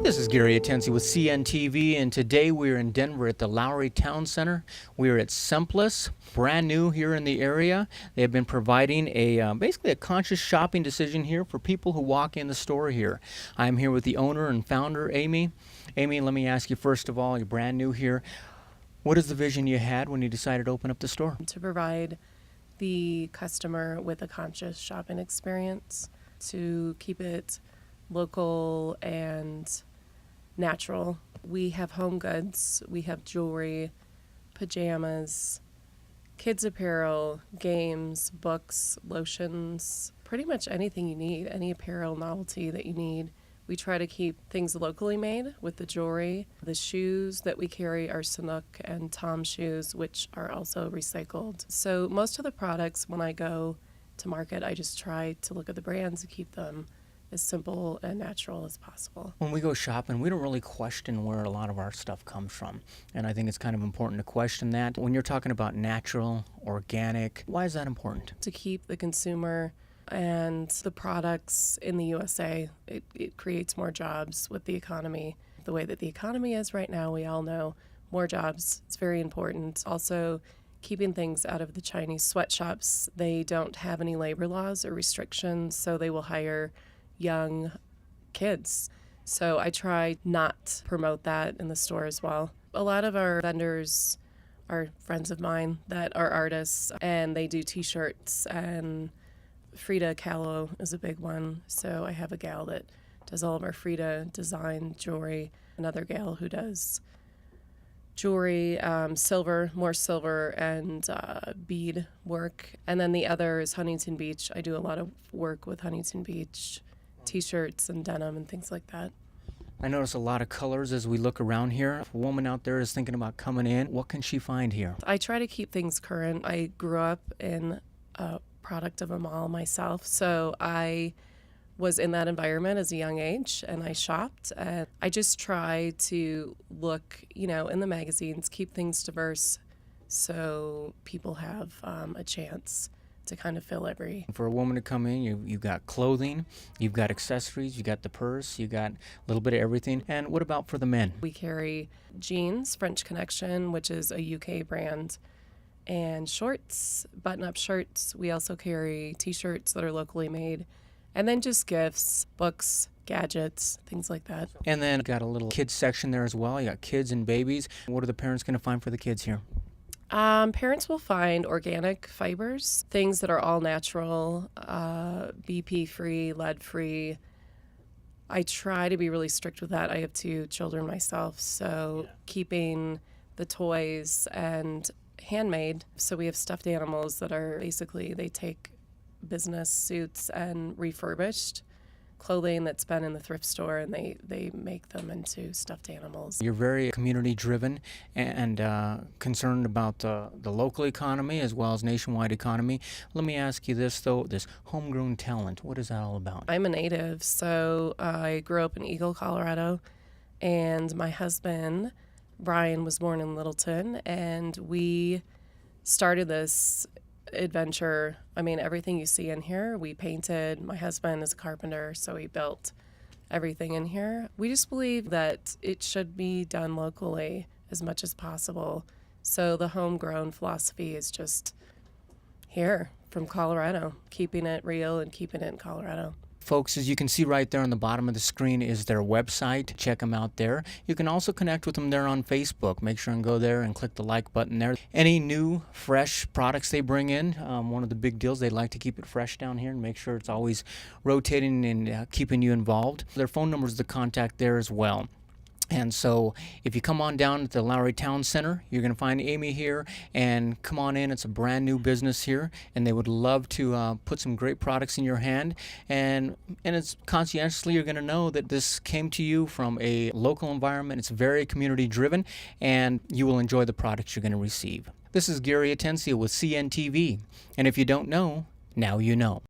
This is Gary Atensi with CNTV, and today we're in Denver at the Lowry Town Center. We're at Semplice, brand new here in the area. They have been providing basically a conscious shopping decision here for people who walk in the store here. I'm here with the owner and founder, Amy. Amy, let me ask you first of all, you're brand new here. What is the vision you had when you decided to open up the store? To provide the customer with a conscious shopping experience, to keep it local and natural. We have home goods, we have jewelry, pajamas, kids apparel, games, books, lotions, pretty much anything you need, any apparel novelty that you need. We try to keep things locally made with the jewelry. The shoes that we carry are Sanuk and Tom shoes, which are also recycled. So most of the products, when I go to market, I just try to look at the brands and keep them as simple and natural as possible. When we go shopping, we don't really question where a lot of our stuff comes from. And I think it's kind of important to question that. When you're talking about natural, organic, why is that important? To keep the consumer and the products in the USA, it creates more jobs with the economy. The way that the economy is right now, we all know more jobs. It's very important. Also, keeping things out of the Chinese sweatshops. They don't have any labor laws or restrictions, so they will hire young kids. So I try not to promote that in the store as well. A lot of our vendors are friends of mine that are artists, and they do t-shirts, and Frida Kahlo is a big one. So I have a gal that does all of our Frida design jewelry, another gal who does jewelry, silver, more silver, and bead work. And then the other is Huntington Beach. I do a lot of work with Huntington Beach, t-shirts and denim and things like that. I notice a lot of colors as we look around here. If a woman out there is thinking about coming in, what can she find here? I try to keep things current. I grew up in a product of a mall myself, so I was in that environment as a young age, and I shopped, and I just try to look, in the magazines, keep things diverse so people have a chance to kind of fill every. For a woman to come in, you've got clothing, you've got accessories, you got the purse, you got a little bit of everything. And what about for the men? We carry jeans, French Connection, which is a UK brand, and shorts, button-up shirts. We also carry t-shirts that are locally made, and then just gifts, books, gadgets, things like that. And then got a little kids section there as well. You got kids and babies. What are the parents going to find for the kids here? Parents will find organic fibers, things that are all natural, BP-free, lead-free. I try to be really strict with that. I have 2 children myself, so keeping the toys and handmade. So we have stuffed animals that are basically, they take business suits and refurbished clothing that's been in the thrift store, and they make them into stuffed animals. You're very community driven and concerned about the local economy as well as nationwide economy. Let me ask you this though, this homegrown talent, what is that all about? I'm a native, so I grew up in Eagle, Colorado, and my husband, Brian, was born in Littleton, and we started this adventure. I mean, everything you see in here, we painted. My husband is a carpenter, so he built everything in here. We just believe that it should be done locally as much as possible. So the homegrown philosophy is just here from Colorado, keeping it real and keeping it in Colorado. Folks, as you can see right there on the bottom of the screen is their website. Check them out there. You can also connect with them there on Facebook. Make sure and go there and click the like button there. Any new, fresh products they bring in, one of the big deals, they like to keep it fresh down here and make sure it's always rotating and keeping you involved. Their phone number is the contact there as well. And so if you come on down to the Lowry Town Center, you're going to find Amy here, and come on in. It's a brand new business here, and they would love to put some great products in your hand. And it's conscientiously, you're going to know that this came to you from a local environment. It's very community driven, and you will enjoy the products you're going to receive. This is Gary Atensi with CNTV, and if you don't know, now you know.